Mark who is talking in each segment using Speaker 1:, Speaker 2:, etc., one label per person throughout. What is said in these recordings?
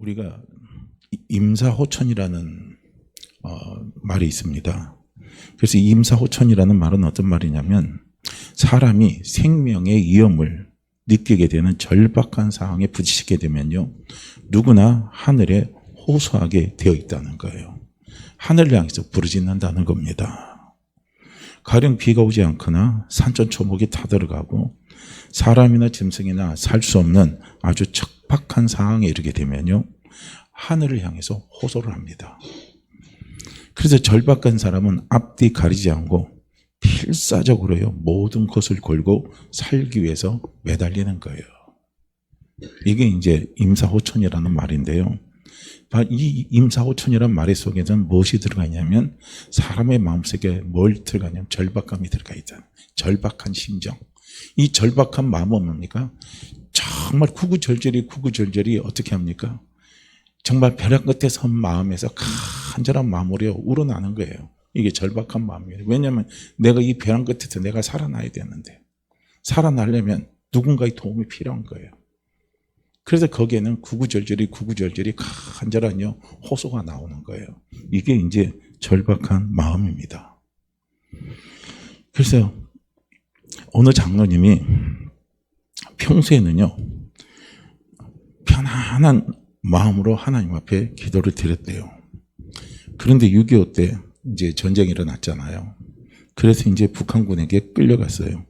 Speaker 1: 우리가 임사호천이라는 말이 있습니다. 그래서 이 임사호천이라는 말은 어떤 말이냐면 사람이 생명의 위험을 느끼게 되는 절박한 상황에 부딪히게 되면요, 누구나 하늘에 호소하게 되어 있다는 거예요. 하늘을 향해서 부르짖는다는 겁니다. 가령 비가 오지 않거나 산천초목이 타들어가고 사람이나 짐승이나 살 수 없는 아주 척박한 상황에 이르게 되면요, 하늘을 향해서 호소를 합니다. 그래서 절박한 사람은 앞뒤 가리지 않고 필사적으로요, 모든 것을 걸고 살기 위해서 매달리는 거예요. 이게 이제 임사호천이라는 말인데요. 이 임사호천이라는 말 속에는 무엇이 들어가 있냐면 사람의 마음속에 뭘 들어가냐면 절박감이 들어가 있잖아요. 절박한 심정. 이 절박한 마음은 뭡니까? 정말 구구절절이 어떻게 합니까? 정말 벼랑 끝에 선 마음에서 간절한 마음으로 우러나는 거예요. 이게 절박한 마음이에요. 왜냐하면 내가 이 벼랑 끝에서 내가 살아나야 되는데, 살아나려면 누군가의 도움이 필요한 거예요. 그래서 거기에는 구구절절이 간절한 호소가 나오는 거예요. 이게 이제 절박한 마음입니다. 그래서 어느 장로님이 평소에는요, 편안한 마음으로 하나님 앞에 기도를 드렸대요. 그런데 6.25 때 이제 전쟁이 일어났잖아요. 그래서 이제 북한군에게 끌려갔어요.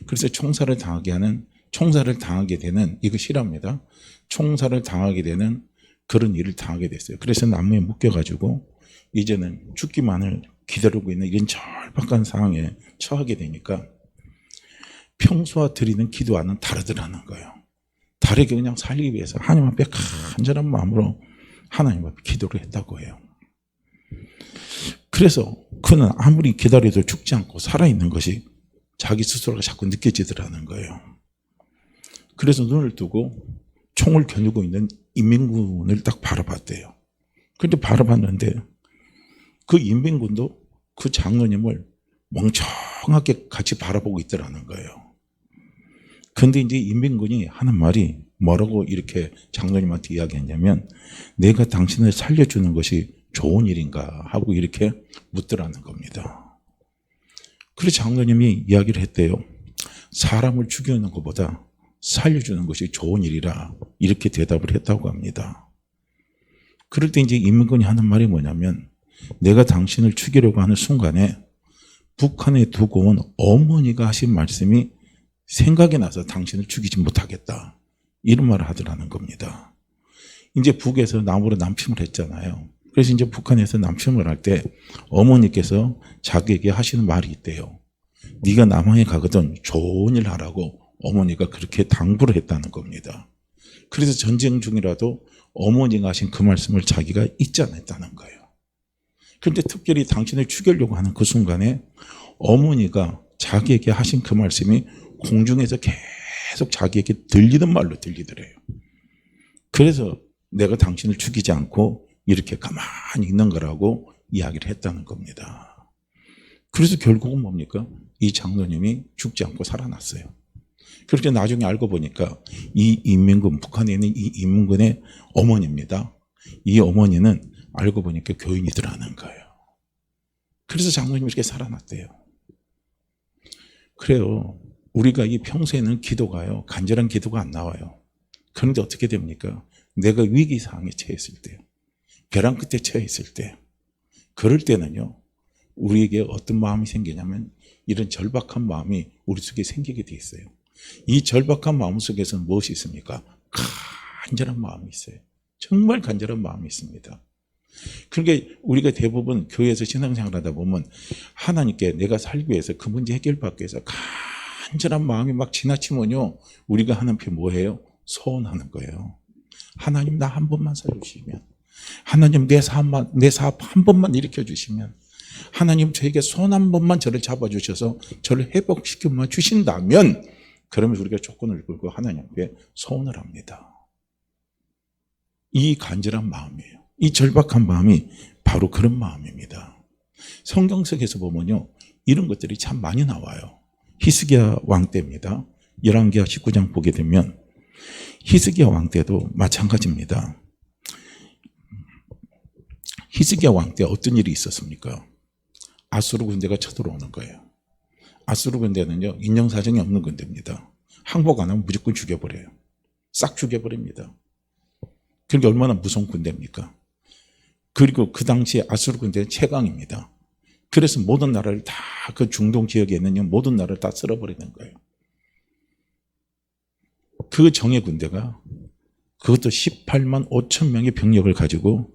Speaker 1: 그래서 총살을 당하게 되는, 이거 실화입니다. 총살을 당하게 되는 그런 일을 당하게 됐어요. 그래서 나무에 묶여가지고 이제는 죽기만을 기다리고 있는 이런 절박한 상황에 처하게 되니까 평소와 드리는 기도와는 다르더라는 거예요. 다르게 그냥 살기 위해서 하나님 앞에 간절한 마음으로 하나님 앞에 기도를 했다고 해요. 그래서 그는 아무리 기다려도 죽지 않고 살아있는 것이 자기 스스로가 자꾸 느껴지더라는 거예요. 그래서 눈을 뜨고 총을 겨누고 있는 인민군을 딱 바라봤대요. 그런데 바라봤는데 그 인민군도 그 장로님을 멍청하게 같이 바라보고 있더라는 거예요. 근데 이제 인민군이 하는 말이 뭐라고 이렇게 장로님한테 이야기했냐면, 내가 당신을 살려주는 것이 좋은 일인가 하고 이렇게 묻더라는 겁니다. 그래서 장로님이 이야기를 했대요. 사람을 죽이는 것보다 살려주는 것이 좋은 일이라 이렇게 대답을 했다고 합니다. 그럴 때 이제 인민군이 하는 말이 뭐냐면, 내가 당신을 죽이려고 하는 순간에 북한에 두고 온 어머니가 하신 말씀이 생각이 나서 당신을 죽이지 못하겠다, 이런 말을 하더라는 겁니다. 이제 북에서 나무로 남침을 했잖아요. 그래서 이제 북한에서 남침을 할 때 어머니께서 자기에게 하시는 말이 있대요. 네가 남한에 가거든 좋은 일 하라고 어머니가 그렇게 당부를 했다는 겁니다. 그래서 전쟁 중이라도 어머니가 하신 그 말씀을 자기가 잊지 않았다는 거예요. 그런데 특별히 당신을 죽이려고 하는 그 순간에 어머니가 자기에게 하신 그 말씀이 공중에서 계속 자기에게 들리는 말로 들리더래요. 그래서 내가 당신을 죽이지 않고 이렇게 가만히 있는 거라고 이야기를 했다는 겁니다. 그래서 결국은 뭡니까? 이 장로님이 죽지 않고 살아났어요. 그렇게 나중에 알고 보니까 이 인민군, 북한에 있는 이 인민군의 어머니입니다. 이 어머니는 알고 보니까 교인이더라는 거예요. 그래서 장로님이 이렇게 살아났대요. 그래요. 우리가 이 평소에는 기도가요, 간절한 기도가 안 나와요. 그런데 어떻게 됩니까? 내가 위기 상황에 처했을 때, 벼랑 끝에 처했을 때, 그럴 때는요, 우리에게 어떤 마음이 생기냐면 이런 절박한 마음이 우리 속에 생기게 돼 있어요. 이 절박한 마음 속에서는 무엇이 있습니까? 간절한 마음이 있어요. 정말 간절한 마음이 있습니다. 그러니까 우리가 대부분 교회에서 신앙생활 하다 보면 하나님께 내가 살기 위해서 그 문제 해결받기 위해서 간절한 마음이 막 지나치면요, 우리가 하나님께 뭐해요? 소원하는 거예요. 하나님 나 한 번만 살려주시면, 하나님 내 사업 한 번만 일으켜주시면, 하나님 저에게 손 한 번만 저를 잡아주셔서 저를 회복시켜 주신다면, 그러면 우리가 조건을 걸고 하나님 앞에 소원을 합니다. 이 간절한 마음이에요. 이 절박한 마음이 바로 그런 마음입니다. 성경 속에서 보면요, 이런 것들이 참 많이 나와요. 히스기야 왕 때입니다. 열왕기하 19장 보게 되면 히스기야 왕 때도 마찬가지입니다. 히스기야 왕 때 어떤 일이 있었습니까? 아수르 군대가 쳐들어오는 거예요. 아수르 군대는요, 인정사정이 없는 군대입니다. 항복 안 하면 무조건 죽여버려요. 싹 죽여버립니다. 그게 얼마나 무서운 군대입니까? 그리고 그 당시에 아수르 군대는 최강입니다. 그래서 모든 나라를 다, 그 중동 지역에 있는 모든 나라를 다 쓸어버리는 거예요. 그 정예 군대가 그것도 18만 5천 명의 병력을 가지고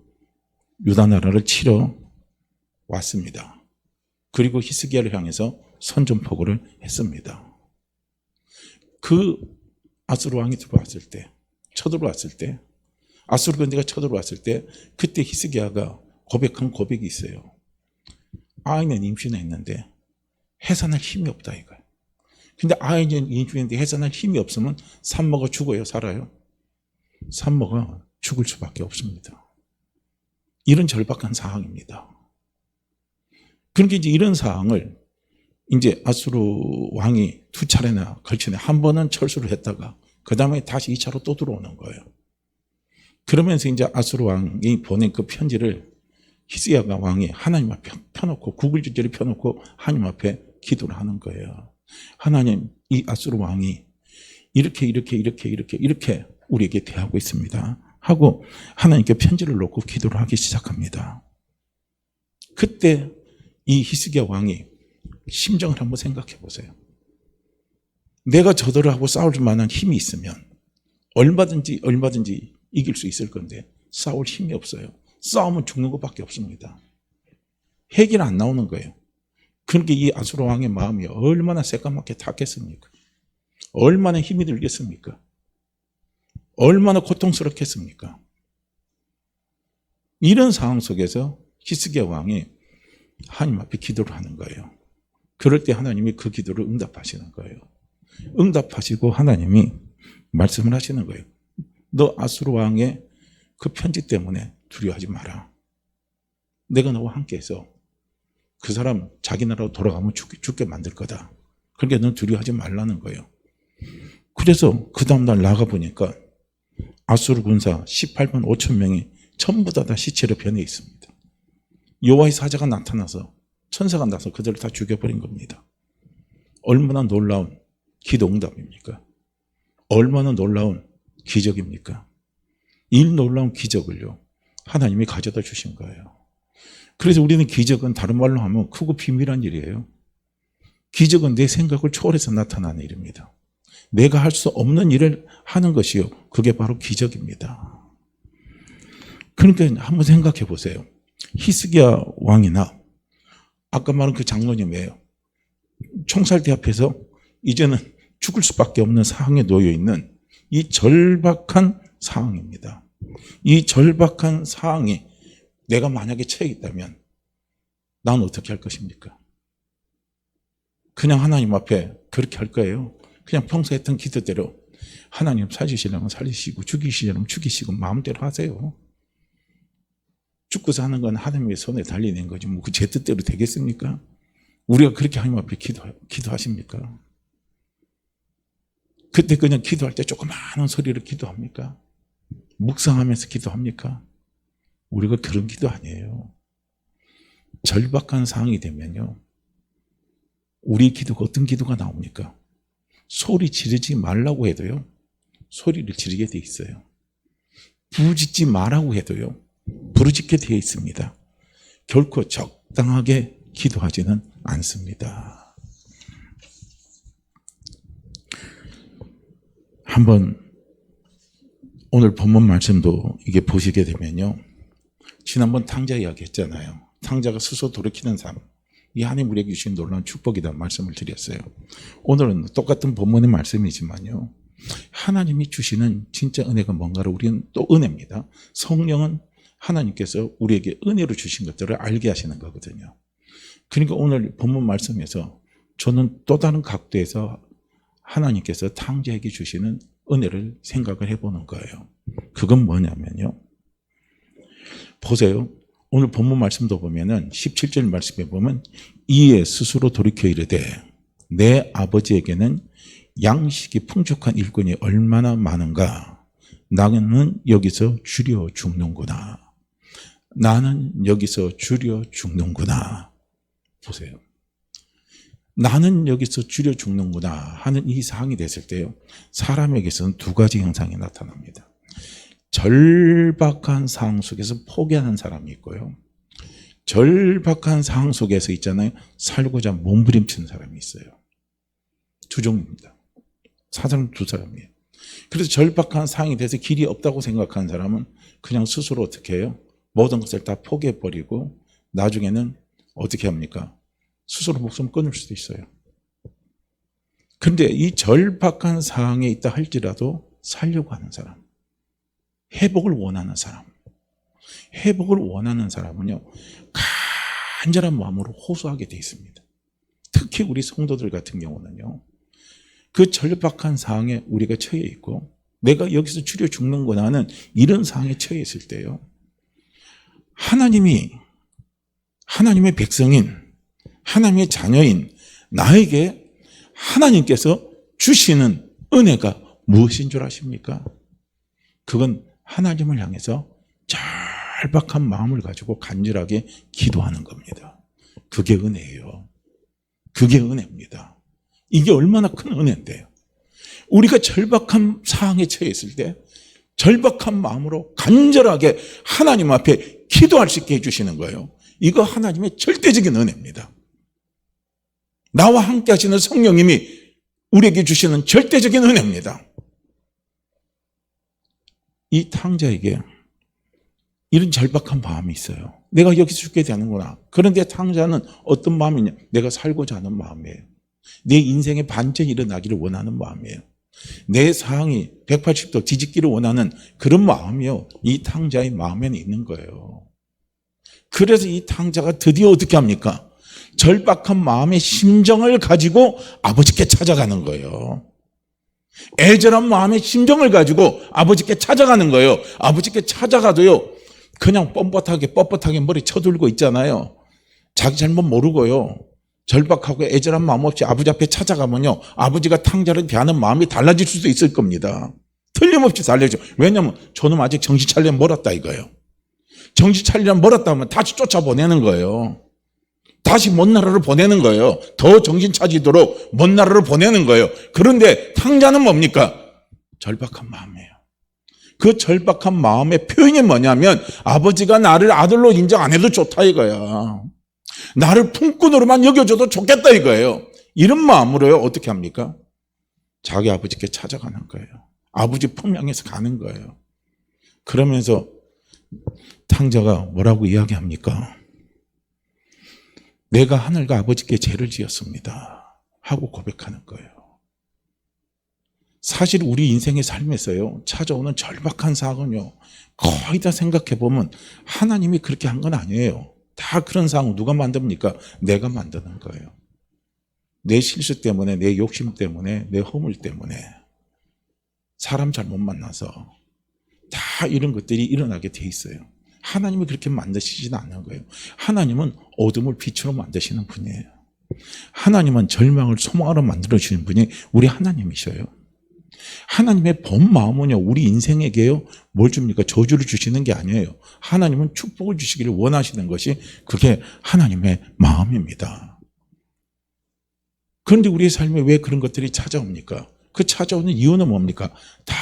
Speaker 1: 유다 나라를 치러 왔습니다. 그리고 히스기야를 향해서 선전포고를 했습니다. 그 아수르 왕이 들어왔을 때, 쳐들어왔을 때, 아수르 군대가 쳐들어왔을 때, 그때 히스기야가 고백한 고백이 있어요. 아이는 임신했는데 해산할 힘이 없다 이거예요. 근데 아이는 임신했는데 해산할 힘이 없으면 산모가 죽어요, 살아요? 산모가 죽을 수밖에 없습니다. 이런 절박한 상황입니다. 그러니까 이제 이런 상황을 이제 아수르 왕이 두 차례나 걸치네. 한 번은 철수를 했다가 그 다음에 다시 2차로 또 들어오는 거예요. 그러면서 이제 아수르 왕이 보낸 그 편지를 히스기야 왕이 하나님 앞에 펴놓고 구글절절히 펴놓고 하나님 앞에 기도를 하는 거예요. 하나님, 이 아수르 왕이 이렇게 우리에게 대하고 있습니다 하고 하나님께 편지를 놓고 기도를 하기 시작합니다. 그때 이 히스기야 왕이 심정을 한번 생각해 보세요. 내가 저들하고 싸울 만한 힘이 있으면 얼마든지 이길 수 있을 건데 싸울 힘이 없어요. 싸우면 죽는 것밖에 없습니다. 핵이 안 나오는 거예요. 그러니까 이 아수르 왕의 마음이 얼마나 새까맣게 탔겠습니까? 얼마나 힘이 들겠습니까? 얼마나 고통스럽겠습니까? 이런 상황 속에서 히스기야 왕이 하나님 앞에 기도를 하는 거예요. 그럴 때 하나님이 그 기도를 응답하시는 거예요. 응답하시고 하나님이 말씀을 하시는 거예요. 너 아수르 왕의 그 편지 때문에 두려워하지 마라. 내가 너와 함께해서 그 사람 자기 나라로 돌아가면 죽게 만들 거다. 그러니까 넌 두려워하지 말라는 거예요. 그래서 그 다음날 나가보니까 아수르 군사 18만 5천 명이 전부 다 시체로 변해 있습니다. 여호와의 사자가 나타나서 천사가 나서 그들을 다 죽여버린 겁니다. 얼마나 놀라운 기도 응답입니까? 얼마나 놀라운 기적입니까? 이 놀라운 기적을요, 하나님이 가져다 주신 거예요. 그래서 우리는 기적은 다른 말로 하면 크고 비밀한 일이에요. 기적은 내 생각을 초월해서 나타나는 일입니다. 내가 할 수 없는 일을 하는 것이요, 그게 바로 기적입니다. 그러니까 한번 생각해 보세요. 히스기야 왕이나 아까 말한 그 장로님이에요. 총살대 앞에서 이제는 죽을 수밖에 없는 상황에 놓여 있는 이 절박한 상황입니다. 이 절박한 상황에 내가 만약에 처해 있다면 난 어떻게 할 것입니까? 그냥 하나님 앞에 그렇게 할 거예요. 그냥 평소 했던 기도대로 하나님 살리시려면 살리시고 죽이시려면 죽이시고 마음대로 하세요. 죽고 사는 건 하나님의 손에 달리는 거지 뭐 그 제 뜻대로 되겠습니까? 우리가 그렇게 하나님 앞에 기도하십니까? 그때 그냥 기도할 때 조그마한 소리로 기도합니까? 묵상하면서 기도합니까? 우리가 그런 기도 아니에요. 절박한 상황이 되면요, 우리 기도가 어떤 기도가 나옵니까? 소리 지르지 말라고 해도요, 소리를 지르게 돼 있어요. 부르짖지 말라고 해도요, 부르짖게 되어 있습니다. 결코 적당하게 기도하지는 않습니다. 한번 오늘 본문 말씀도 이게 보시게 되면요, 지난번 탕자 이야기 했잖아요. 탕자가 스스로 돌이키는 삶, 이 하나님 우리에게 주신 놀라운 축복이다 말씀을 드렸어요. 오늘은 똑같은 본문의 말씀이지만요, 하나님이 주시는 진짜 은혜가 뭔가를 우리는 또 은혜입니다. 성령은 하나님께서 우리에게 은혜로 주신 것들을 알게 하시는 거거든요. 그러니까 오늘 본문 말씀에서 저는 또 다른 각도에서 하나님께서 탕자에게 주시는 은혜를 생각을 해보는 거예요. 그건 뭐냐면요, 보세요. 오늘 본문 말씀도 보면은 17절 말씀에 보면 이에 스스로 돌이켜 이르되 내 아버지에게는 양식이 풍족한 일꾼이 얼마나 많은가, 나는 여기서 줄여 죽는구나. 나는 여기서 줄여 죽는구나. 보세요. 나는 여기서 줄여 죽는구나 하는 이 상황이 됐을 때요, 사람에게서는 두 가지 현상이 나타납니다. 절박한 상황 속에서 포기하는 사람이 있고요, 절박한 상황 속에서 있잖아요, 살고자 몸부림치는 사람이 있어요. 두 종류입니다. 사람 두 사람이에요. 그래서 절박한 상황이 돼서 길이 없다고 생각하는 사람은 그냥 스스로 어떻게 해요? 모든 것을 다 포기해버리고 나중에는 어떻게 합니까? 스스로 목숨 끊을 수도 있어요. 그런데 이 절박한 상황에 있다 할지라도 살려고 하는 사람, 회복을 원하는 사람, 회복을 원하는 사람은요, 간절한 마음으로 호소하게 돼 있습니다. 특히 우리 성도들 같은 경우는요, 그 절박한 상황에 우리가 처해 있고 내가 여기서 줄여 죽는구나 하는 이런 상황에 처해 있을 때요, 하나님의 백성인, 하나님의 자녀인 나에게 하나님께서 주시는 은혜가 무엇인 줄 아십니까? 그건 하나님을 향해서 절박한 마음을 가지고 간절하게 기도하는 겁니다. 그게 은혜예요. 그게 은혜입니다. 이게 얼마나 큰 은혜인데요. 우리가 절박한 상황에 처해 있을 때 절박한 마음으로 간절하게 하나님 앞에 기도할 수 있게 해주시는 거예요. 이거 하나님의 절대적인 은혜입니다. 나와 함께 하시는 성령님이 우리에게 주시는 절대적인 은혜입니다. 이 탕자에게 이런 절박한 마음이 있어요. 내가 여기서 죽게 되는구나. 그런데 탕자는 어떤 마음이냐? 내가 살고자 하는 마음이에요. 내 인생의 반전이 일어나기를 원하는 마음이에요. 내 상황이 180도 뒤집기를 원하는 그런 마음이요, 이 탕자의 마음에는 있는 거예요. 그래서 이 탕자가 드디어 어떻게 합니까? 절박한 마음의 심정을 가지고 아버지께 찾아가는 거예요. 애절한 마음의 심정을 가지고 아버지께 찾아가는 거예요. 아버지께 찾아가도요, 그냥 뻣뻣하게 머리 쳐들고 있잖아요. 자기 잘못 모르고요, 절박하고 애절한 마음 없이 아버지 앞에 찾아가면요, 아버지가 탕자를 대하는 마음이 달라질 수도 있을 겁니다. 틀림없이 달라져. 왜냐하면 저놈 아직 정신 차리려면 멀었다 이거예요. 정신 차리려면 멀었다 하면 다시 쫓아보내는 거예요. 다시 먼 나라로 보내는 거예요. 더 정신 차리도록 먼 나라로 보내는 거예요. 그런데 탕자는 뭡니까? 절박한 마음이에요. 그 절박한 마음의 표현이 뭐냐면 아버지가 나를 아들로 인정 안 해도 좋다 이거야. 나를 품꾼으로만 여겨줘도 좋겠다 이거예요. 이런 마음으로요, 어떻게 합니까? 자기 아버지께 찾아가는 거예요. 아버지 품 향해서 가는 거예요. 그러면서 탕자가 뭐라고 이야기합니까? 내가 하늘과 아버지께 죄를 지었습니다 하고 고백하는 거예요. 사실 우리 인생의 삶에서요, 찾아오는 절박한 사건은요, 거의 다 생각해보면 하나님이 그렇게 한 건 아니에요. 다 그런 상황 누가 만듭니까? 내가 만드는 거예요. 내 실수 때문에, 내 욕심 때문에, 내 허물 때문에, 사람 잘못 만나서 다 이런 것들이 일어나게 돼 있어요. 하나님이 그렇게 만드시지는 않는 거예요. 하나님은 어둠을 빛으로 만드시는 분이에요. 하나님은 절망을 소망으로 만들어주시는 분이 우리 하나님이셔요. 하나님의 본 마음은요, 우리 인생에게요, 뭘 줍니까? 저주를 주시는 게 아니에요. 하나님은 축복을 주시기를 원하시는 것이 그게 하나님의 마음입니다. 그런데 우리의 삶에 왜 그런 것들이 찾아옵니까? 그 찾아오는 이유는 뭡니까? 다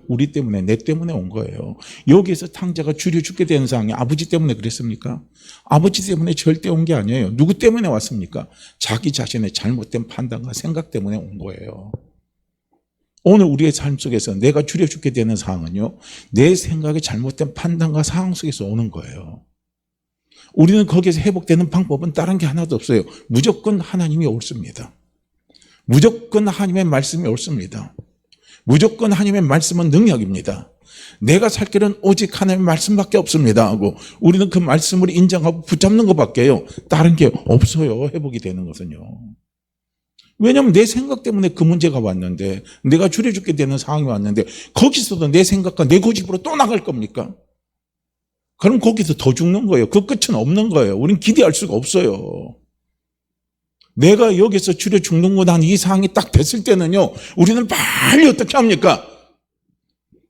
Speaker 1: 우리 때문에, 내 때문에 온 거예요. 여기에서 탕자가 줄여 죽게 되는 상황이 아버지 때문에 그랬습니까? 아버지 때문에 절대 온 게 아니에요. 누구 때문에 왔습니까? 자기 자신의 잘못된 판단과 생각 때문에 온 거예요. 오늘 우리의 삶 속에서 내가 줄여 죽게 되는 상황은요, 내 생각의 잘못된 판단과 상황 속에서 오는 거예요. 우리는 거기에서 회복되는 방법은 다른 게 하나도 없어요. 무조건 하나님이 옳습니다. 무조건 하나님의 말씀이 옳습니다. 무조건 하나님의 말씀은 능력입니다. 내가 살 길은 오직 하나님의 말씀밖에 없습니다 하고 우리는 그 말씀을 인정하고 붙잡는 것밖에요, 다른 게 없어요. 회복이 되는 것은요. 왜냐하면 내 생각 때문에 그 문제가 왔는데, 내가 줄여 죽게 되는 상황이 왔는데 거기서도 내 생각과 내 고집으로 또 나갈 겁니까? 그럼 거기서 더 죽는 거예요. 그 끝은 없는 거예요. 우린 기대할 수가 없어요. 내가 여기서 줄여 죽는구나 하는 이 상황이 딱 됐을 때는요, 우리는 빨리 어떻게 합니까?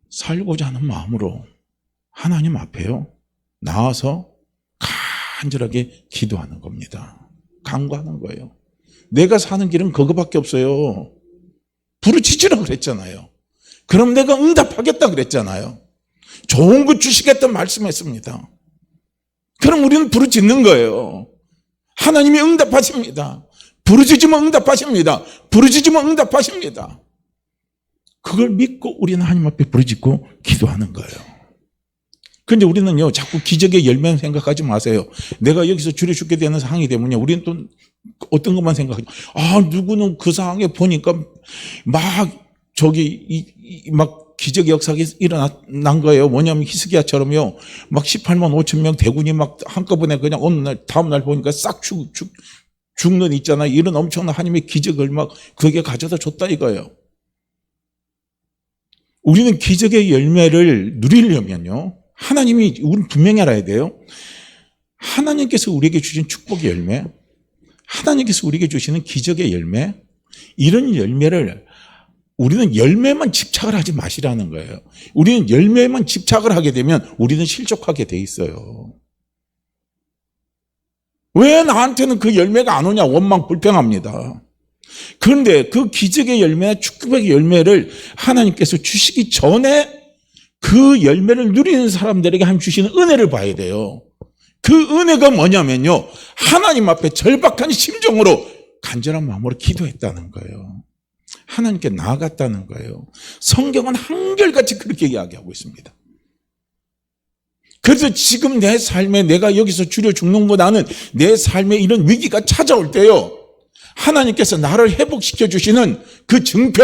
Speaker 1: 살고자 하는 마음으로 하나님 앞에요, 나와서 간절하게 기도하는 겁니다. 간구하는 거예요. 내가 사는 길은 그거밖에 없어요. 부르짖으라고 그랬잖아요. 그럼 내가 응답하겠다 그랬잖아요. 좋은 거 주시겠다 말씀했습니다. 그럼 우리는 부르짖는 거예요. 하나님이 응답하십니다. 부르짖으면 응답하십니다. 부르짖으면 응답하십니다. 그걸 믿고 우리는 하나님 앞에 부르짖고 기도하는 거예요. 그런데 우리는요, 자꾸 기적의 열매는 생각하지 마세요. 내가 여기서 주려 죽게 되는 상황이 되면요, 우리는 또 어떤 것만 생각하죠. 누구는 그 상황에 보니까 막 막 기적의 역사가 일어난 거예요. 뭐냐면 히스기야처럼요, 막 18만 5천 명 대군이 막 한꺼번에 그냥 어느 날, 다음날 보니까 싹 죽는 있잖아요. 이런 엄청난 하나님의 기적을 막 그게 가져다 줬다 이거예요. 우리는 기적의 열매를 누리려면요, 하나님이, 우리는 분명히 알아야 돼요. 하나님께서 우리에게 주신 축복의 열매, 하나님께서 우리에게 주시는 기적의 열매, 이런 열매를 우리는 열매만 집착을 하지 마시라는 거예요. 우리는 열매만 집착을 하게 되면 우리는 실족하게 돼 있어요. 왜 나한테는 그 열매가 안 오냐 원망 불평합니다. 그런데 그 기적의 열매, 축복의 열매를 하나님께서 주시기 전에 그 열매를 누리는 사람들에게 하나님 주시는 은혜를 봐야 돼요. 그 은혜가 뭐냐면요, 하나님 앞에 절박한 심정으로 간절한 마음으로 기도했다는 거예요. 하나님께 나아갔다는 거예요. 성경은 한결같이 그렇게 이야기하고 있습니다. 그래서 지금 내 삶에 내가 여기서 주려 죽는보다는 내 삶에 이런 위기가 찾아올 때요, 하나님께서 나를 회복시켜 주시는 그 증표,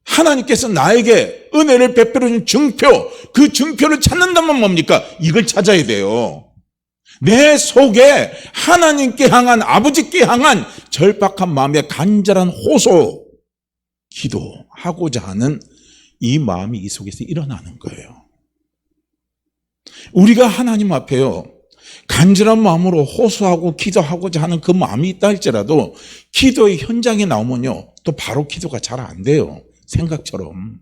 Speaker 1: 하나님께서 나에게 은혜를 베풀어 준 증표, 그 증표를 찾는다면 뭡니까? 이걸 찾아야 돼요. 내 속에 하나님께 향한, 아버지께 향한 절박한 마음의 간절한 호소, 기도하고자 하는 이 마음이 이 속에서 일어나는 거예요. 우리가 하나님 앞에요, 간절한 마음으로 호소하고 기도하고자 하는 그 마음이 있다 할지라도 기도의 현장에 나오면요, 또 바로 기도가 잘 안 돼요. 생각처럼.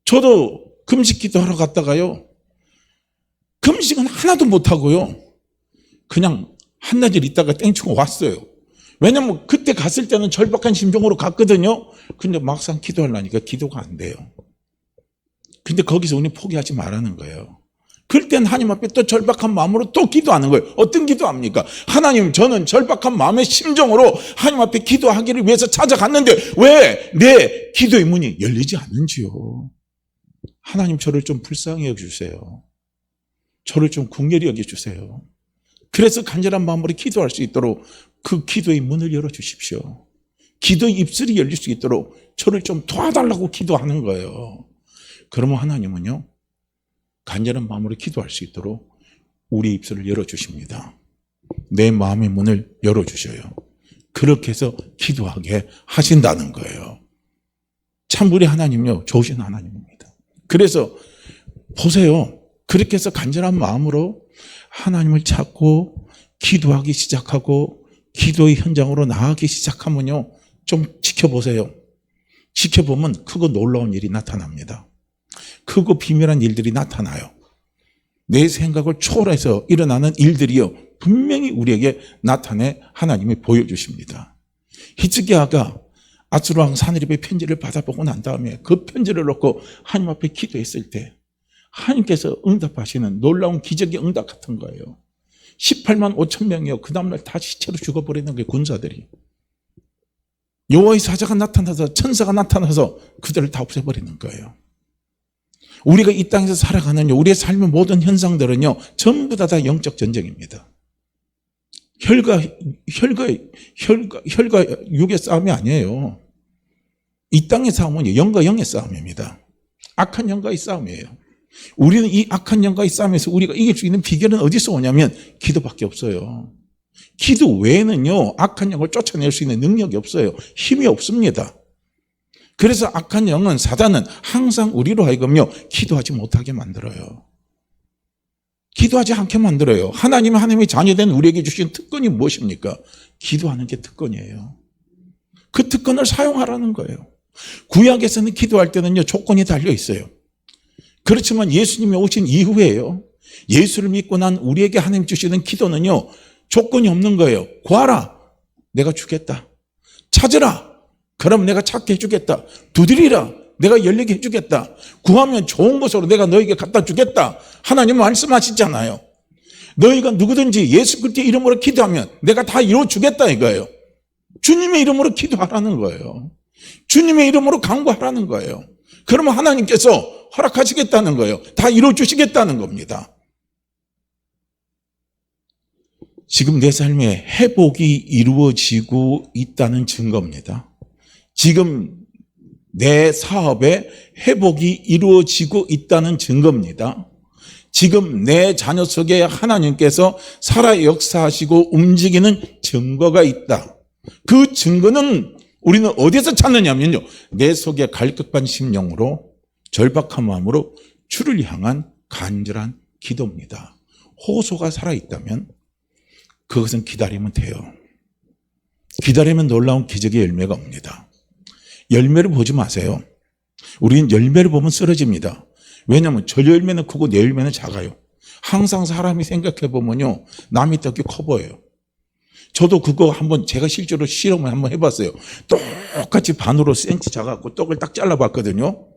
Speaker 1: 저도 금식 기도하러 갔다가요, 금식은 하나도 못하고요, 그냥 한나절 있다가 땡치고 왔어요. 왜냐면 그때 갔을 때는 절박한 심정으로 갔거든요. 근데 막상 기도하려니까 기도가 안 돼요. 근데 거기서 우리 포기하지 말라는 거예요. 그럴 땐 하나님 앞에 또 절박한 마음으로 또 기도하는 거예요. 어떤 기도합니까? 하나님, 저는 절박한 마음의 심정으로 하나님 앞에 기도하기를 위해서 찾아갔는데 왜 내 기도의 문이 열리지 않는지요? 하나님, 저를 좀 불쌍히 여겨주세요. 저를 좀 긍휼히 여겨주세요. 그래서 간절한 마음으로 기도할 수 있도록 그 기도의 문을 열어주십시오. 기도의 입술이 열릴 수 있도록 저를 좀 도와달라고 기도하는 거예요. 그러면 하나님은요, 간절한 마음으로 기도할 수 있도록 우리의 입술을 열어주십니다. 내 마음의 문을 열어주셔요. 그렇게 해서 기도하게 하신다는 거예요. 참 우리 하나님요, 좋으신 하나님입니다. 그래서 보세요. 그렇게 해서 간절한 마음으로 하나님을 찾고 기도하기 시작하고 기도의 현장으로 나아가기 시작하면요, 좀 지켜보세요. 지켜보면 크고 놀라운 일이 나타납니다. 크고 비밀한 일들이 나타나요. 내 생각을 초월해서 일어나는 일들이요, 분명히 우리에게 나타내 하나님이 보여주십니다. 히스기야가 아수르왕 사느립의 편지를 받아보고 난 다음에 그 편지를 놓고 하나님 앞에 기도했을 때 하나님께서 응답하시는 놀라운 기적의 응답 같은 거예요. 18만 5천 명이요, 그 다음날 다 시체로 죽어버리는 게 군사들이. 여호와의 사자가 나타나서, 천사가 나타나서 그들을 다 없애버리는 거예요. 우리가 이 땅에서 살아가는 우리의 삶의 모든 현상들은요, 전부 다 영적 전쟁입니다. 혈과 육의 싸움이 아니에요. 이 땅의 싸움은 영과 영의 싸움입니다. 악한 영과의 싸움이에요. 우리는 이 악한 영과의 싸움에서 우리가 이길 수 있는 비결은 어디서 오냐면 기도밖에 없어요. 기도 외에는요, 악한 영을 쫓아낼 수 있는 능력이 없어요. 힘이 없습니다. 그래서 악한 영은, 사단은 항상 우리로 하여금요, 기도하지 못하게 만들어요. 기도하지 않게 만들어요. 하나님의 자녀된 우리에게 주신 특권이 무엇입니까? 기도하는 게 특권이에요. 그 특권을 사용하라는 거예요. 구약에서는 기도할 때는요, 조건이 달려 있어요. 그렇지만 예수님이 오신 이후에요, 예수를 믿고 난 우리에게 하나님 주시는 기도는요, 조건이 없는 거예요. 구하라, 내가 주겠다. 찾으라, 그럼 내가 찾게 해주겠다. 두드리라, 내가 열리게 해주겠다. 구하면 좋은 것으로 내가 너에게 갖다 주겠다. 하나님 말씀하시잖아요. 너희가 누구든지 예수 그리스도의 이름으로 기도하면 내가 다 이루어주겠다 이거예요. 주님의 이름으로 기도하라는 거예요. 주님의 이름으로 간구하라는 거예요. 그러면 하나님께서 허락하시겠다는 거예요. 다 이루어주시겠다는 겁니다. 지금 내 삶에 회복이 이루어지고 있다는 증거입니다. 지금 내 사업에 회복이 이루어지고 있다는 증거입니다. 지금 내 자녀 속에 하나님께서 살아 역사하시고 움직이는 증거가 있다. 그 증거는 우리는 어디서 찾느냐면요, 내 속에 갈급한 심령으로 절박한 마음으로 주를 향한 간절한 기도입니다. 호소가 살아있다면 그것은 기다리면 돼요. 기다리면 놀라운 기적의 열매가 옵니다. 열매를 보지 마세요. 우리는 열매를 보면 쓰러집니다. 왜냐하면 저 열매는 크고 내 열매는 작아요. 항상 사람이 생각해 보면요, 남의 떡이 커 보여요. 저도 그거 한번 제가 실제로 실험을 한번 해봤어요. 똑같이 반으로 센치 작아갖고 떡을 딱 잘라봤거든요.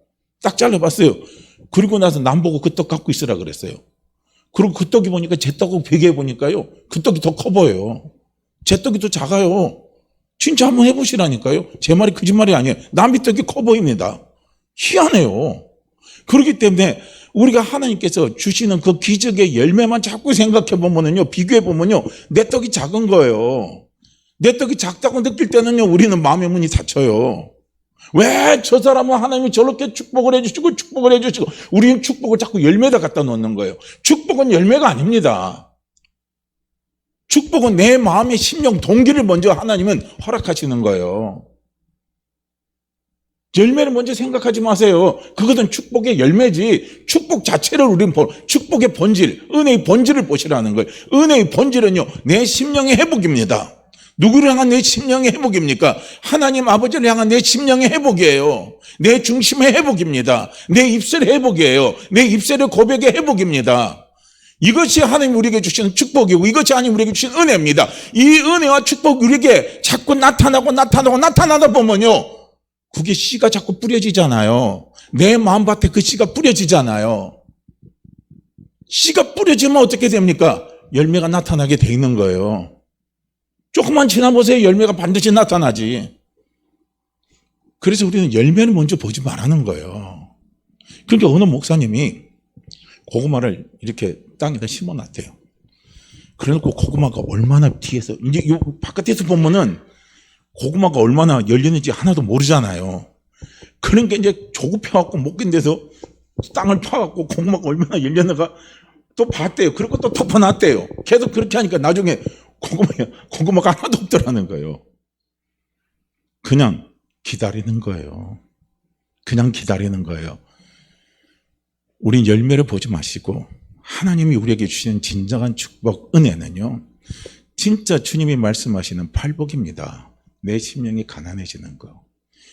Speaker 1: 딱 잘라봤어요. 그리고 나서 남 보고 그 떡 갖고 있으라 그랬어요. 그리고 그 떡이 보니까 제 떡하고 비교해 보니까요, 그 떡이 더 커 보여요. 제 떡이 더 작아요. 진짜 한번 해보시라니까요. 제 말이 거짓말이 아니에요. 남의 떡이 커 보입니다. 희한해요. 그렇기 때문에 우리가 하나님께서 주시는 그 기적의 열매만 자꾸 생각해 보면요, 비교해 보면요, 내 떡이 작은 거예요. 내 떡이 작다고 느낄 때는요, 우리는 마음의 문이 닫혀요. 왜 저 사람은 하나님이 저렇게 축복을 해주시고 축복을 해주시고, 우리는 축복을 자꾸 열매에다 갖다 놓는 거예요. 축복은 열매가 아닙니다. 축복은 내 마음의 심령 동기를 먼저 하나님은 허락하시는 거예요. 열매를 먼저 생각하지 마세요. 그것은 축복의 열매지, 축복 자체를 우리는 축복의 본질, 은혜의 본질을 보시라는 거예요. 은혜의 본질은요, 내 심령의 회복입니다. 누구를 향한 내 심령의 회복입니까? 하나님 아버지를 향한 내 심령의 회복이에요. 내 중심의 회복입니다. 내 입술의 회복이에요. 내 입술의 고백의 회복입니다. 이것이 하나님 우리에게 주시는 축복이고, 이것이 하나님 우리에게 주시는 은혜입니다. 이 은혜와 축복이 우리에게 자꾸 나타나다 보면요, 그게 씨가 자꾸 뿌려지잖아요. 내 마음밭에 그 씨가 뿌려지잖아요. 씨가 뿌려지면 어떻게 됩니까? 열매가 나타나게 돼 있는 거예요. 조금만 지나보세요. 열매가 반드시 나타나지. 그래서 우리는 열매를 먼저 보지 말라는 거예요. 그러니까 어느 목사님이 고구마를 이렇게 땅에다 심어놨대요. 그래놓고 고구마가 얼마나 뒤에서, 이제 요 바깥에서 보면은 고구마가 얼마나 열렸는지 하나도 모르잖아요. 그러니까 이제 조급해갖고 못 견뎌서 땅을 파갖고 고구마가 얼마나 열렸는가 또 봤대요. 그리고 또 덮어놨대요. 계속 그렇게 하니까 나중에 고구마가 하나도 없더라는 거예요. 그냥 기다리는 거예요. 그냥 기다리는 거예요. 우린 열매를 보지 마시고 하나님이 우리에게 주시는 진정한 축복, 은혜는요, 진짜 주님이 말씀하시는 팔복입니다. 내 심령이 가난해지는 거,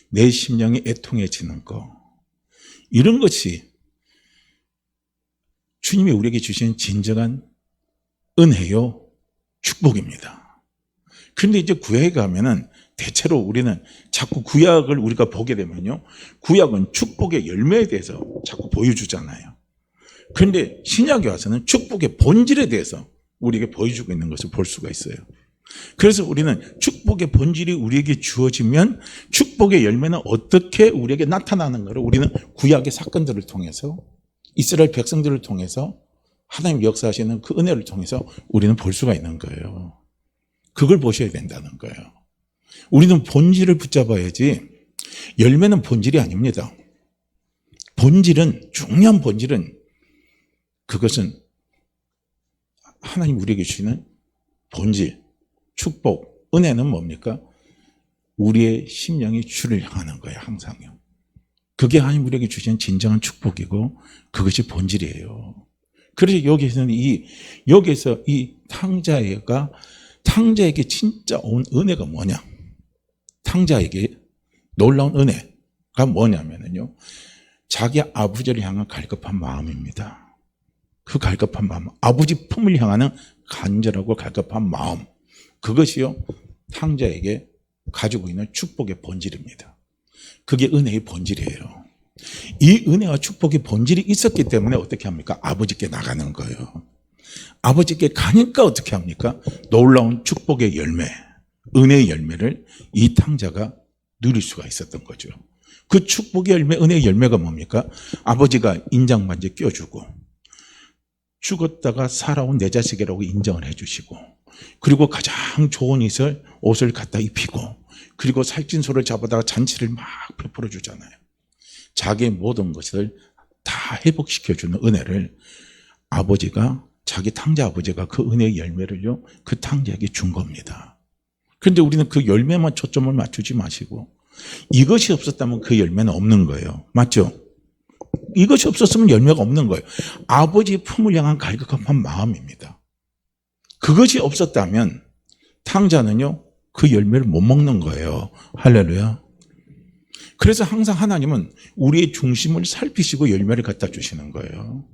Speaker 1: 내 심령이 애통해지는 거, 이런 것이 주님이 우리에게 주시는 진정한 은혜요, 축복입니다. 그런데 이제 구약에 가면은 대체로 우리는 자꾸 구약을 우리가 보게 되면요, 구약은 축복의 열매에 대해서 자꾸 보여주잖아요. 그런데 신약에 와서는 축복의 본질에 대해서 우리에게 보여주고 있는 것을 볼 수가 있어요. 그래서 우리는 축복의 본질이 우리에게 주어지면 축복의 열매는 어떻게 우리에게 나타나는가를 우리는 구약의 사건들을 통해서, 이스라엘 백성들을 통해서, 하나님 역사하시는 그 은혜를 통해서 우리는 볼 수가 있는 거예요. 그걸 보셔야 된다는 거예요. 우리는 본질을 붙잡아야지, 열매는 본질이 아닙니다. 본질은, 중요한 본질은, 그것은 하나님 우리에게 주시는 본질, 축복, 은혜는 뭡니까? 우리의 심령이 주를 향하는 거예요, 항상요. 그게 하나님 우리에게 주시는 진정한 축복이고, 그것이 본질이에요. 그래서 여기에서 이 탕자에게 진짜 온 은혜가 뭐냐? 탕자에게 놀라운 은혜가 뭐냐면요, 자기 아버지를 향한 갈급한 마음입니다. 그 갈급한 마음, 아버지 품을 향하는 간절하고 갈급한 마음, 그것이요 탕자에게 가지고 있는 축복의 본질입니다. 그게 은혜의 본질이에요. 이 은혜와 축복의 본질이 있었기 때문에 어떻게 합니까? 아버지께 나가는 거예요. 아버지께 가니까 어떻게 합니까? 놀라운 축복의 열매, 은혜의 열매를 이 탕자가 누릴 수가 있었던 거죠. 그 축복의 열매, 은혜의 열매가 뭡니까? 아버지가 인장반지 껴주고 죽었다가 살아온 내 자식이라고 인정을 해주시고, 그리고 가장 좋은 옷을 갖다 입히고, 그리고 살찐소를 잡아다가 잔치를 막 베풀어 주잖아요. 자기의 모든 것을 다 회복시켜주는 은혜를 아버지가, 자기 탕자 아버지가 그 은혜의 열매를요 그 탕자에게 준 겁니다. 그런데 우리는 그 열매만 초점을 맞추지 마시고 이것이 없었다면 그 열매는 없는 거예요. 맞죠? 이것이 없었으면 열매가 없는 거예요. 아버지의 품을 향한 갈급한 마음입니다. 그것이 없었다면 탕자는요 그 열매를 못 먹는 거예요. 할렐루야. 그래서 항상 하나님은 우리의 중심을 살피시고 열매를 갖다 주시는 거예요.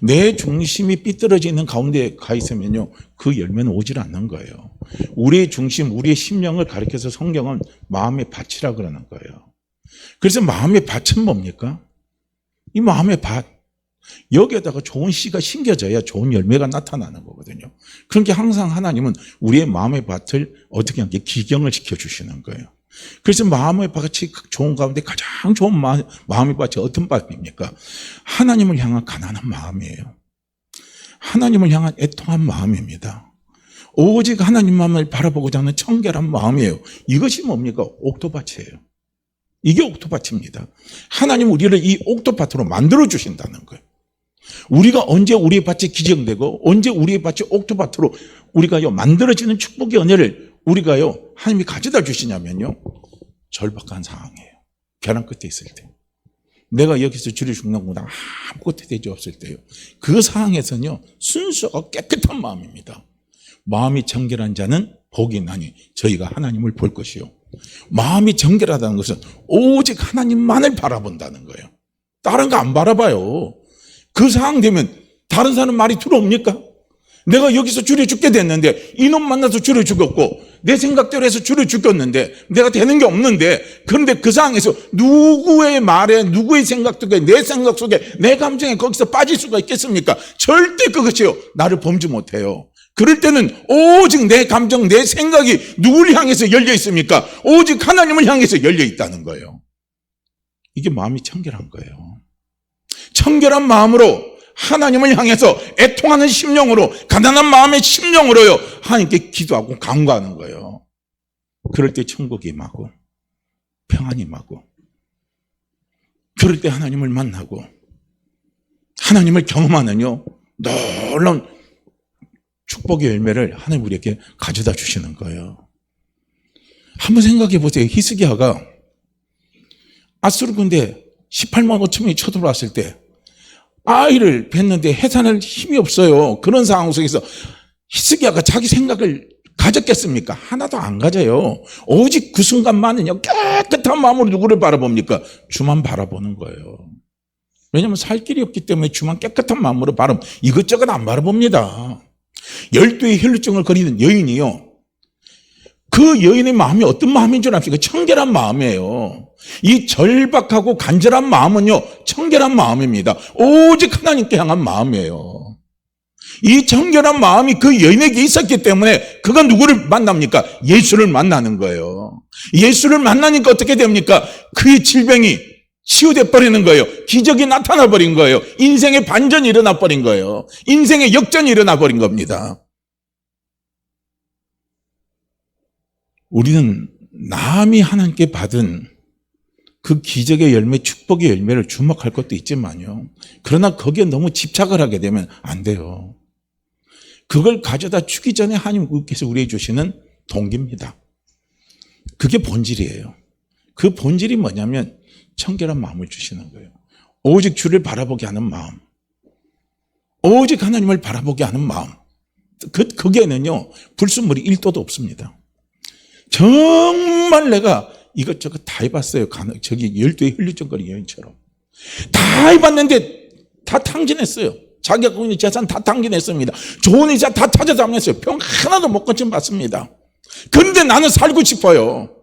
Speaker 1: 내 중심이 삐뚤어지는 가운데 가 있으면요 그 열매는 오질 않는 거예요. 우리의 중심, 우리의 심령을 가리켜서 성경은 마음의 밭이라 그러는 거예요. 그래서 마음의 밭은 뭡니까? 이 마음의 밭, 여기에다가 좋은 씨가 심겨져야 좋은 열매가 나타나는 거거든요. 그러니까 항상 하나님은 우리의 마음의 밭을 어떻게 하는 게 기경을 시켜주시는 거예요. 그래서 마음의 밭이 좋은 가운데 가장 좋은 마음의 밭이 어떤 밭입니까? 하나님을 향한 가난한 마음이에요. 하나님을 향한 애통한 마음입니다. 오직 하나님만을 바라보고자 하는 청결한 마음이에요. 이것이 뭡니까? 옥토밭이에요. 이게 옥토밭입니다. 하나님 우리를 이 옥토밭으로 만들어 주신다는 거예요. 우리가 언제 우리의 밭이 기정되고 언제 우리의 밭이 옥토밭으로 우리가요 만들어지는 축복의 은혜를 우리가요 하나님이 가져다 주시냐면요 절박한 상황이에요. 벼랑 끝에 있을 때, 내가 여기서 주를 죽는 것보다 아무것도 되지 없을 때요, 그 상황에서는요 순수하고 깨끗한 마음입니다. 마음이 정결한 자는 복이 있나니 저희가 하나님을 볼 것이요. 마음이 정결하다는 것은 오직 하나님만을 바라본다는 거예요. 다른 거 안 바라봐요. 그 상황 되면 다른 사람 말이 들어옵니까? 내가 여기서 주를 죽게 됐는데 이놈 만나서 주를 죽였고 내 생각대로 해서 주를 죽였는데 내가 되는 게 없는데, 그런데 그 상황에서 누구의 말에 누구의 생각 속에 내 생각 속에 내 감정에 거기서 빠질 수가 있겠습니까? 절대 그것이요 나를 범지 못해요. 그럴 때는 오직 내 감정, 내 생각이 누구를 향해서 열려 있습니까? 오직 하나님을 향해서 열려 있다는 거예요. 이게 마음이 청결한 거예요. 청결한 마음으로 하나님을 향해서 애통하는 심령으로, 가난한 마음의 심령으로요 하나님께 기도하고 간구하는 거예요. 그럴 때 천국이 임하고 평안이 임하고, 그럴 때 하나님을 만나고 하나님을 경험하는요 놀라운 축복의 열매를 하나님 우리에게 가져다 주시는 거예요. 한번 생각해 보세요. 히스기야가 아수르 군대 18만 5천명이 쳐들어왔을 때 아이를 뵀는데 해산할 힘이 없어요. 그런 상황 속에서 히스기야가 자기 생각을 가졌겠습니까? 하나도 안 가져요. 오직 그 순간만은요 깨끗한 마음으로 누구를 바라봅니까? 주만 바라보는 거예요. 왜냐하면 살 길이 없기 때문에 주만 깨끗한 마음으로 바라보면 이것저것 안 바라봅니다. 12의 혈루증을 거리는 여인이요, 그 여인의 마음이 어떤 마음인 줄 아십니까? 청결한 마음이에요. 이 절박하고 간절한 마음은요 청결한 마음입니다. 오직 하나님께 향한 마음이에요. 이 청결한 마음이 그 여인에게 있었기 때문에 그가 누구를 만납니까? 예수를 만나는 거예요. 예수를 만나니까 어떻게 됩니까? 그의 질병이 치유돼 버리는 거예요. 기적이 나타나 버린 거예요. 인생의 반전이 일어나 버린 거예요. 인생의 역전이 일어나 버린 겁니다. 우리는 남이 하나님께 받은 그 기적의 열매, 축복의 열매를 주목할 것도 있지만요, 그러나 거기에 너무 집착을 하게 되면 안 돼요. 그걸 가져다 주기 전에 하나님께서 우리에게 주시는 동기입니다. 그게 본질이에요. 그 본질이 뭐냐면 청결한 마음을 주시는 거예요. 오직 주를 바라보게 하는 마음, 오직 하나님을 바라보게 하는 마음, 거기에는요 불순물이 1도도 없습니다. 정말 내가 이것저것 다 해봤어요. 저기 12의 혈루증거리 여인처럼 다 해봤는데 다 탕진했어요. 자기가 갖고 있는 재산 다 탕진했습니다. 좋은 의자 다 찾아다녔어요. 병 하나도 못 고쳐봤습니다. 그런데 나는 살고 싶어요.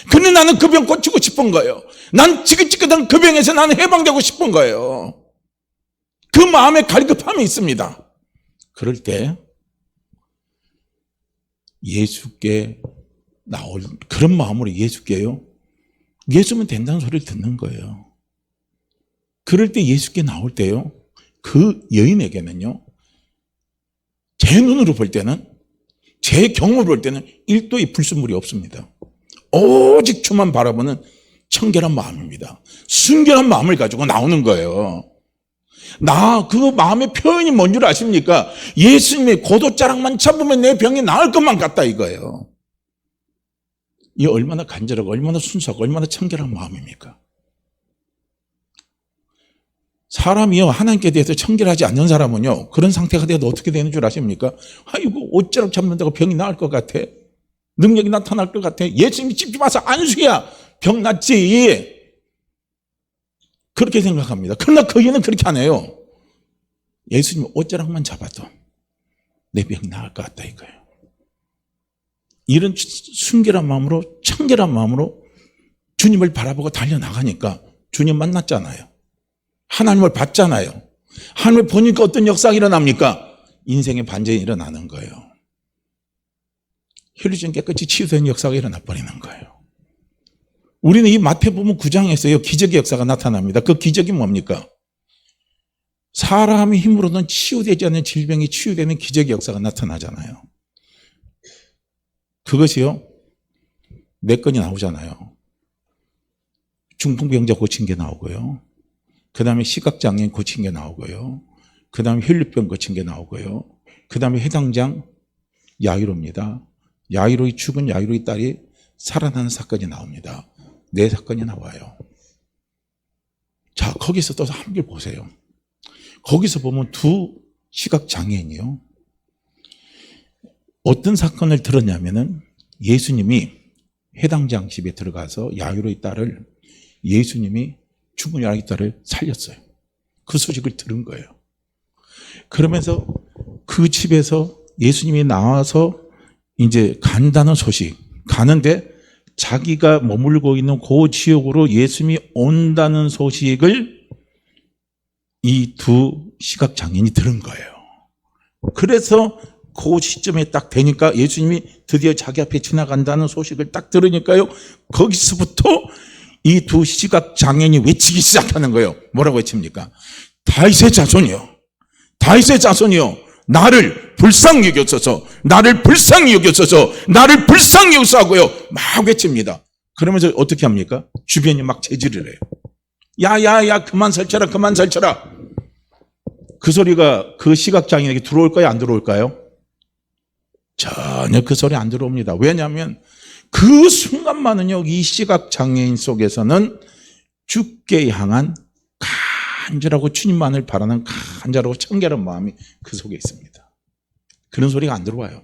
Speaker 1: 근데 나는 그 병 고치고 싶은 거예요. 난 지긋지긋한 그 병에서 나는 해방되고 싶은 거예요. 그 마음에 갈급함이 있습니다. 그럴 때 예수께 나올 그런 마음으로 예수께요. 예수면 된다는 소리를 듣는 거예요. 그럴 때 예수께 나올 때요. 그 여인에게는요. 제 눈으로 볼 때는 제 경험으로 볼 때는 1도의 불순물이 없습니다. 오직 주만 바라보는 청결한 마음입니다. 순결한 마음을 가지고 나오는 거예요. 그 마음의 표현이 뭔 줄 아십니까? 예수님의 고도자락만 잡으면 내 병이 나을 것만 같다 이거예요. 이 얼마나 간절하고 얼마나 순수하고 얼마나 청결한 마음입니까? 사람이요 하나님께 대해서 청결하지 않는 사람은요 그런 상태가 되어도 어떻게 되는 줄 아십니까? 아이고 옷자락 잡는다고 병이 나을 것 같아? 능력이 나타날 것 같아? 예수님이 직접 와서 안수야 병 낫지. 그렇게 생각합니다. 그러나 거기는 그렇게 안 해요. 예수님 옷자락만 잡아도 내 병이 나을 것 같다 이거예요. 이런 순결한 마음으로 청결한 마음으로 주님을 바라보고 달려나가니까 주님 만났잖아요. 하나님을 봤잖아요. 하나님을 보니까 어떤 역사가 일어납니까? 인생의 반전이 일어나는 거예요. 혈류증 깨끗이 치유되는 역사가 일어나 버리는 거예요. 우리는 이 마태복음 9장에서요 기적의 역사가 나타납니다. 그 기적이 뭡니까? 사람의 힘으로는 치유되지 않는 질병이 치유되는 기적의 역사가 나타나잖아요. 그것이요 몇 건이 나오잖아요. 중풍병자 고친 게 나오고요. 그 다음에 시각장애인 고친 게 나오고요. 그 다음에 혈류병 고친 게 나오고요. 그 다음에 해당장 야이로입니다. 야이로의 죽은 야이로의 딸이 살아나는 사건이 나옵니다. 4사건이 나와요. 자, 거기서 또 함께 보세요. 거기서 보면 2 시각장애인이요. 어떤 사건을 들었냐면은 예수님이 해당장 집에 들어가서 야이로의 딸을 예수님이 죽은 야이로의 딸을 살렸어요. 그 소식을 들은 거예요. 그러면서 그 집에서 예수님이 나와서 이제 간다는 소식, 가는데 자기가 머물고 있는 그 지역으로 예수님이 온다는 소식을 이 2 시각장애인이 들은 거예요. 그래서 그 시점에 딱 되니까 예수님이 드디어 자기 앞에 지나간다는 소식을 딱 들으니까요. 거기서부터 이 2 시각장애인이 외치기 시작하는 거예요. 뭐라고 외칩니까? 다윗의 자손이요. 다윗의 자손이요. 나를 불쌍히 여겼소서. 나를 불쌍히 여겼소서. 나를 불쌍히 여기소 하고요. 막 외칩니다. 그러면서 어떻게 합니까? 주변이 막 제지를 해요. 야야야 그만 설쳐라 그만 설쳐라. 그 소리가 그 시각장애인에게 들어올까요? 안 들어올까요? 전혀 그 소리 안 들어옵니다. 왜냐하면 그 순간만은요 이 시각장애인 속에서는 주께 향한 간절하고 주님만을 바라는 간절하고 청결한 마음이 그 속에 있습니다. 그런 소리가 안 들어와요.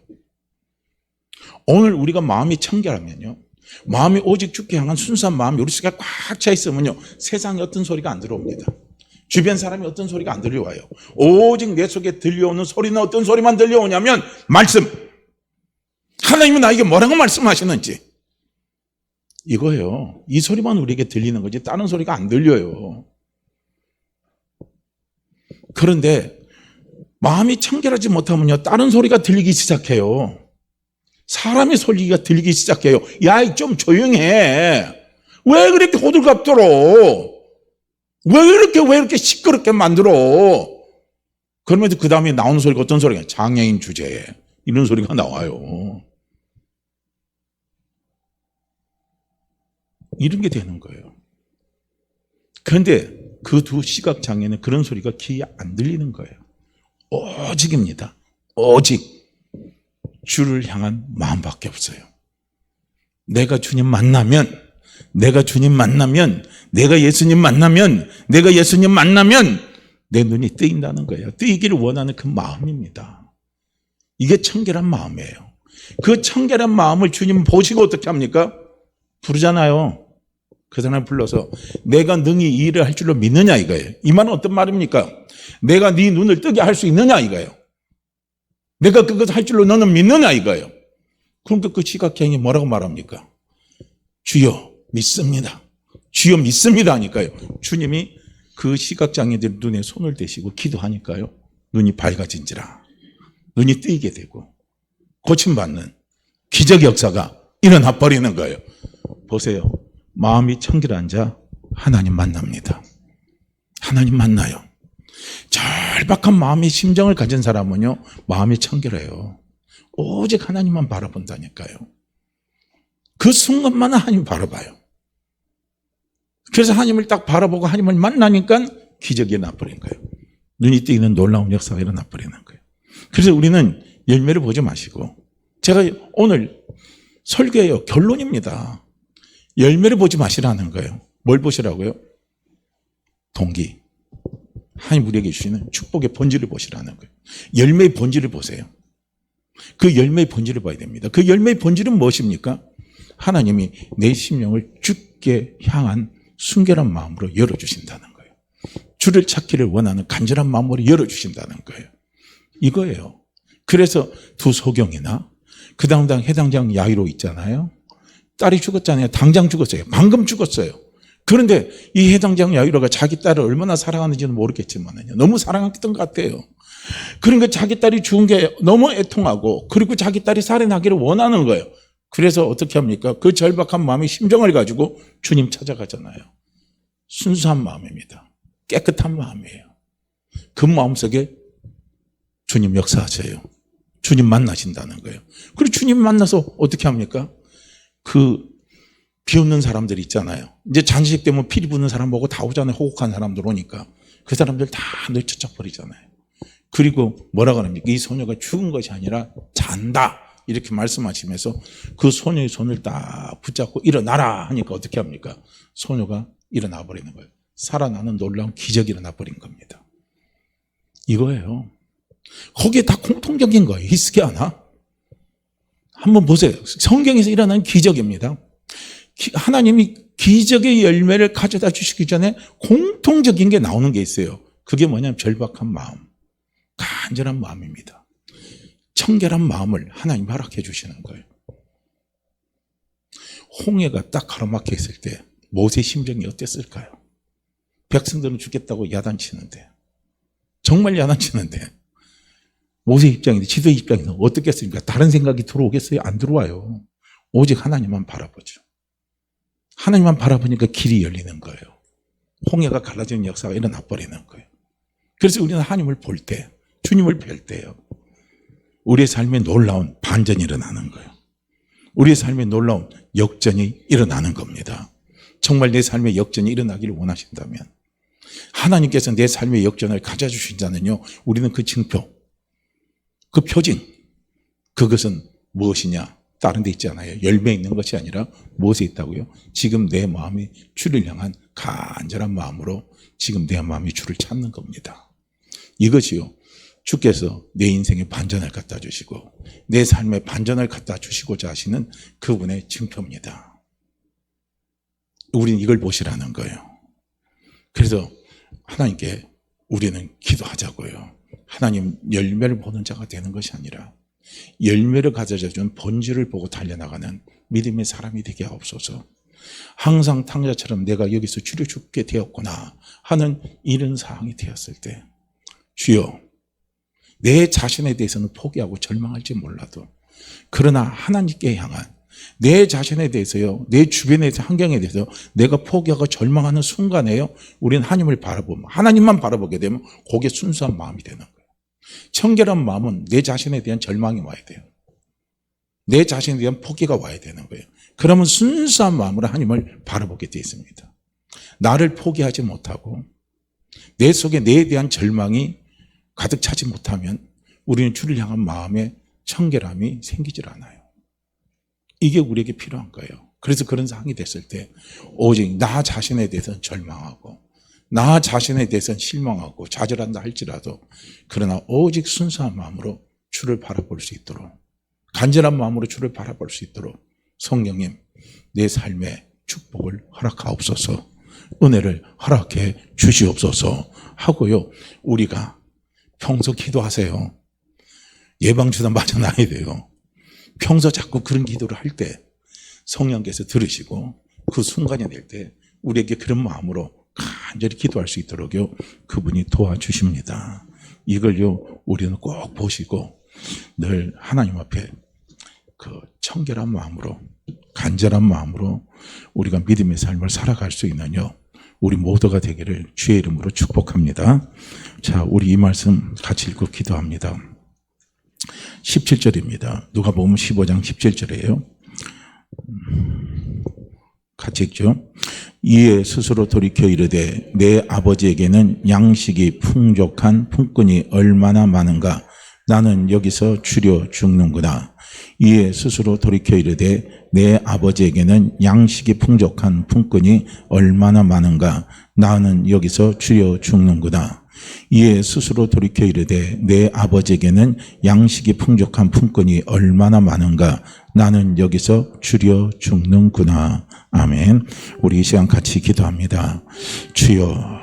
Speaker 1: 오늘 우리가 마음이 청결하면요 마음이 오직 주께 향한 순수한 마음이 우리 속에 꽉 차 있으면요 세상에 어떤 소리가 안 들어옵니다. 주변 사람이 어떤 소리가 안 들려와요. 오직 내 속에 들려오는 소리는 어떤 소리만 들려오냐면 말씀. 하나님은 나에게 뭐라고 말씀하시는지 이거예요. 이 소리만 우리에게 들리는 거지 다른 소리가 안 들려요. 그런데 마음이 청결하지 못하면요 다른 소리가 들리기 시작해요. 사람의 소리가 들리기 시작해요. 야, 좀 조용해. 왜 그렇게 호들갑 떨어? 왜 이렇게 시끄럽게 만들어? 그러면서 그 다음에 나오는 소리가 어떤 소리가? 장애인 주제에 이런 소리가 나와요. 이런 게 되는 거예요. 그런데 그 2 시각장애는 그런 소리가 귀에 안 들리는 거예요. 오직입니다. 오직 주를 향한 마음밖에 없어요. 내가 주님 만나면, 내가 예수님 만나면 내 눈이 뜨인다는 거예요. 뜨이기를 원하는 그 마음입니다. 이게 청결한 마음이에요. 그 청결한 마음을 주님 보시고 어떻게 합니까? 부르잖아요. 그 사람을 불러서 내가 능히 이 일을 할 줄로 믿느냐 이거예요. 이 말은 어떤 말입니까? 내가 네 눈을 뜨게 할 수 있느냐 이거예요. 내가 그것을 할 줄로 너는 믿느냐 이거예요. 그러니까 그 시각장애인이 뭐라고 말합니까? 주여 믿습니다. 주여 믿습니다 하니까요. 주님이 그 시각장애인들 눈에 손을 대시고 기도하니까요. 눈이 밝아진지라. 눈이 뜨이게 되고 고침받는 기적 역사가 일어나 버리는 거예요. 보세요. 마음이 청결한 자 하나님 만납니다. 하나님 만나요. 절박한 마음의 심정을 가진 사람은요. 마음이 청결해요. 오직 하나님만 바라본다니까요. 그 순간만 하나님 바라봐요. 그래서 하나님을 딱 바라보고 하나님을 만나니까 기적이 일어나버린 거예요. 눈이 뜨이는 놀라운 역사가 일어나버리는 거예요. 그래서 우리는 열매를 보지 마시고 제가 오늘 설교예요. 결론입니다. 열매를 보지 마시라는 거예요. 뭘 보시라고요? 동기. 하나님 우리에게 주시는 축복의 본질을 보시라는 거예요. 열매의 본질을 보세요. 그 열매의 본질을 봐야 됩니다. 그 열매의 본질은 무엇입니까? 하나님이 내 심령을 주께 향한 순결한 마음으로 열어주신다는 거예요. 주를 찾기를 원하는 간절한 마음으로 열어주신다는 거예요. 이거예요. 그래서 두 소경이나 그 다음 해당장 야이로 있잖아요. 딸이 죽었잖아요. 당장 죽었어요. 방금 죽었어요. 그런데 이 해당장 야이로가 자기 딸을 얼마나 사랑하는지는 모르겠지만 너무 사랑했던 것 같아요. 그러니까 자기 딸이 죽은 게 너무 애통하고 그리고 자기 딸이 살해나기를 원하는 거예요. 그래서 어떻게 합니까? 그 절박한 마음의 심정을 가지고 주님 찾아가잖아요. 순수한 마음입니다. 깨끗한 마음이에요. 그 마음속에 주님 역사하세요. 주님 만나신다는 거예요. 그리고 주님 만나서 어떻게 합니까? 그 비웃는 사람들 있잖아요. 이제 잔식 때문에 피리 부는 사람 보고 다 오잖아요. 호곡한 사람들 오니까. 그 사람들 다 내쫓아버리잖아요. 그리고 뭐라고 합니까? 이 소녀가 죽은 것이 아니라 잔다. 이렇게 말씀하시면서 그 소녀의 손을 딱 붙잡고 일어나라 하니까 어떻게 합니까? 소녀가 일어나 버리는 거예요. 살아나는 놀라운 기적이 일어나 버린 겁니다. 이거예요. 거기에 다 공통적인 거예요. 히스기야나. 한번 보세요. 성경에서 일어난 기적입니다. 하나님이 기적의 열매를 가져다 주시기 전에 공통적인 게 나오는 게 있어요. 그게 뭐냐면 절박한 마음, 간절한 마음입니다. 청결한 마음을 하나님 허락해 주시는 거예요. 홍해가 딱 가로막혀 있을 때 모세의 심정이 어땠을까요? 백성들은 죽겠다고 야단치는데 정말 야단치는데 모세 입장인데 지도의 입장에서 어떻겠습니까? 다른 생각이 들어오겠어요? 안 들어와요. 오직 하나님만 바라보죠. 하나님만 바라보니까 길이 열리는 거예요. 홍해가 갈라지는 역사가 일어나 버리는 거예요. 그래서 우리는 하나님을 볼 때, 주님을 뵐 때요. 우리의 삶에 놀라운 반전이 일어나는 거예요. 우리의 삶에 놀라운 역전이 일어나는 겁니다. 정말 내 삶에 역전이 일어나기를 원하신다면 하나님께서 내 삶의 역전을 가져주신다면요. 우리는 그 증표, 그 표징, 그것은 무엇이냐? 다른 데 있지 않아요. 열매 있는 것이 아니라 무엇에 있다고요? 지금 내 마음이 주를 향한 간절한 마음으로 지금 내 마음이 주를 찾는 겁니다. 이것이요. 주께서 내 인생에 반전을 갖다 주시고 내 삶에 반전을 갖다 주시고자 하시는 그분의 증표입니다. 우리는 이걸 보시라는 거예요. 그래서 하나님께 우리는 기도하자고요. 하나님 열매를 보는 자가 되는 것이 아니라 열매를 가져다 준 본질을 보고 달려나가는 믿음의 사람이 되게 하옵소서. 항상 탕자처럼 내가 여기서 주를 죽게 되었구나 하는 이런 상황이 되었을 때 주여 내 자신에 대해서는 포기하고 절망할지 몰라도 그러나 하나님께 향한 내 자신에 대해서요, 내 주변의 환경에 대해서 내가 포기하고 절망하는 순간에요, 우리는 하나님을 바라보면, 하나님만 바라보게 되면 그게 순수한 마음이 되는 거예요. 청결한 마음은 내 자신에 대한 절망이 와야 돼요. 내 자신에 대한 포기가 와야 되는 거예요. 그러면 순수한 마음으로 하나님을 바라보게 되어 있습니다. 나를 포기하지 못하고 내 속에 내에 대한 절망이 가득 차지 못하면 우리는 주를 향한 마음의 청결함이 생기질 않아요. 이게 우리에게 필요한 거예요. 그래서 그런 상황이 됐을 때 오직 나 자신에 대해서는 절망하고 나 자신에 대해서는 실망하고 좌절한다 할지라도 그러나 오직 순수한 마음으로 주를 바라볼 수 있도록 간절한 마음으로 주를 바라볼 수 있도록 성령님 내 삶에 축복을 허락하옵소서, 은혜를 허락해 주시옵소서 하고요. 우리가 평소 기도하세요. 예방주사 맞아놔야 돼요. 평소 자꾸 그런 기도를 할 때 성령께서 들으시고 그 순간이 될 때 우리에게 그런 마음으로 간절히 기도할 수 있도록요 그분이 도와주십니다. 이걸요 우리는 꼭 보시고 늘 하나님 앞에 그 청결한 마음으로, 간절한 마음으로 우리가 믿음의 삶을 살아갈 수 있는요 우리 모두가 되기를 주의 이름으로 축복합니다. 자, 우리 이 말씀 같이 읽고 기도합니다. 17절입니다. 누가복음 15장 17절이에요. 같이 읽죠. 이에 스스로 돌이켜 이르되 내 아버지에게는 양식이 풍족한 품꾼이 얼마나 많은가, 나는 여기서 주려 죽는구나. 이에 스스로 돌이켜 이르되 내 아버지에게는 양식이 풍족한 품꾼이 얼마나 많은가, 나는 여기서 주려 죽는구나. 이에 스스로 돌이켜 이르되 내 아버지에게는 양식이 풍족한 품꾼이 얼마나 많은가, 나는 여기서 주려 죽는구나. 아멘. 우리 이 시간 같이 기도합니다. 주여,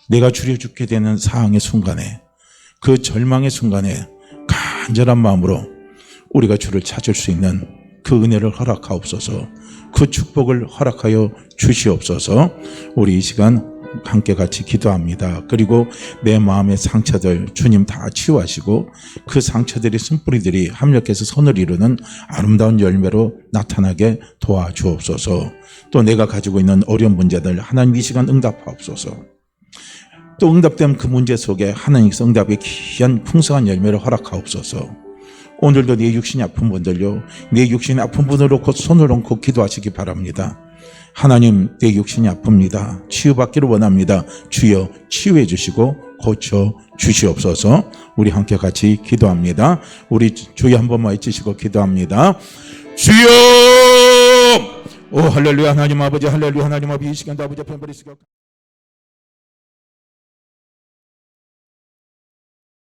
Speaker 1: 내가 주려 죽게 되는 상황의 순간에, 그 절망의 순간에 간절한 마음으로 우리가 주를 찾을 수 있는 그 은혜를 허락하옵소서, 그 축복을 허락하여 주시옵소서. 우리 이 시간 함께 같이 기도합니다. 그리고 내 마음의 상처들 주님 다 치유하시고 그 상처들이 쓴뿌리들이 합력해서 선을 이루는 아름다운 열매로 나타나게 도와주옵소서. 또 내가 가지고 있는 어려운 문제들 하나님 이 시간 응답하옵소서. 또 응답된 그 문제 속에 하나님께서 응답의 귀한 풍성한 열매를 허락하옵소서. 오늘도 내 육신이 아픈 분들요, 내 육신이 아픈 분으로 곧 손을 얹고 기도하시기 바랍니다. 하나님, 내 육신이 아픕니다. 치유받기를 원합니다. 주여 치유해 주시고 고쳐 주시옵소서. 우리 함께 같이 기도합니다. 우리 주여 한 번만 외치시고 기도합니다. 주여! 오 할렐루야. 하나님 아버지, 할렐루야. 하나님 아버지, 이 시간도 아버지 앞에 버리시고